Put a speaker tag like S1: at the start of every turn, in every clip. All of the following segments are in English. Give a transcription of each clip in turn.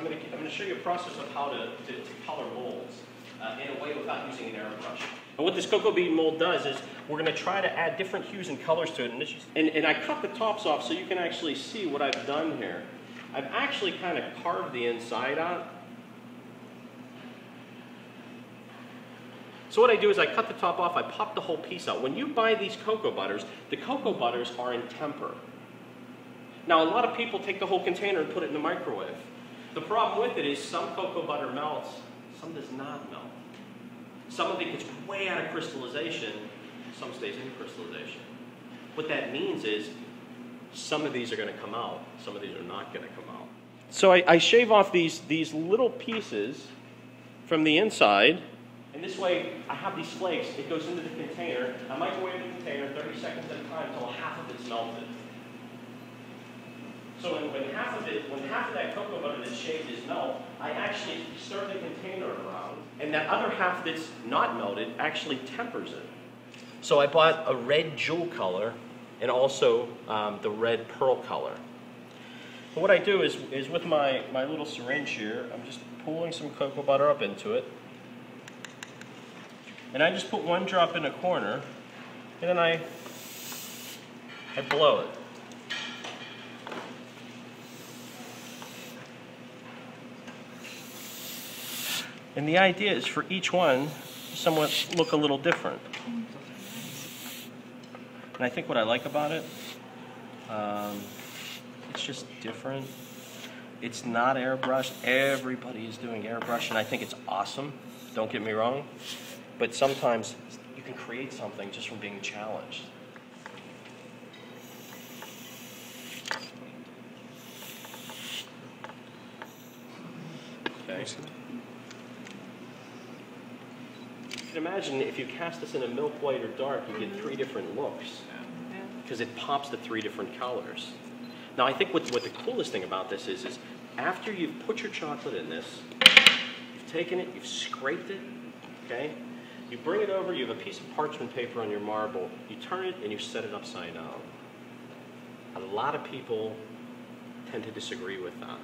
S1: I'm going to show you a process of how to color molds in a way without using an airbrush. And what this cocoa bean mold does is we're going to try to add different hues and colors to it. And I cut the tops off so you can actually see what I've done here. I've actually kind of carved the inside out. So what I do is I cut the top off, I pop the whole piece out. When you buy these cocoa butters, the cocoa butters are in temper. Now a lot of people take the whole container and put it in the microwave. The problem with it is some cocoa butter melts, some does not melt. Some of it gets way out of crystallization, some stays in crystallization. What that means is some of these are going to come out, some of these are not going to come out. So I shave off these little pieces from the inside. And this way, I have these flakes, it goes into the container, I microwave the container 30 seconds at a time until half of it's melted. So when half of that cocoa butter that's shaved is melt, I actually stir the container around, and that other half that's not melted actually tempers it. So I bought a red jewel color and also the red pearl color. So what I do is with my little syringe here, I'm just pulling some cocoa butter up into it. And I just put one drop in a corner, and then I blow it. And the idea is for each one to somewhat look a little different. And I think what I like about it, it's just different. It's not airbrushed. Everybody is doing airbrush, and I think it's awesome. Don't get me wrong. But sometimes you can create something just from being challenged. Okay. You can imagine if you cast this in a milk white or dark, you get 3 different looks because it pops the 3 different colors. Now I think what the coolest thing about this is after you've put your chocolate in this, you've taken it, you've scraped it, okay? You bring it over, you have a piece of parchment paper on your marble, you turn it and you set it upside down. A lot of people tend to disagree with that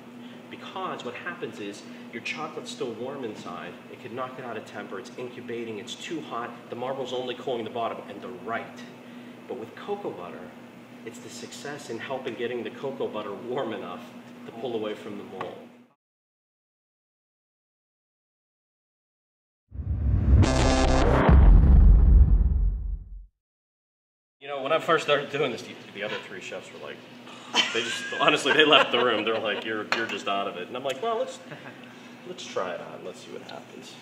S1: because what happens is your chocolate's still warm inside, it could knock it out of temper, it's incubating, it's too hot, the marble's only cooling the bottom, and they're right. But with cocoa butter, it's the success in helping getting the cocoa butter warm enough to pull away from the mold. You know, when I first started doing this, the other 3 chefs were like, they just, honestly, they left the room. They're like, you're just out of it. And I'm like, well, let's try it on. Let's see what happens.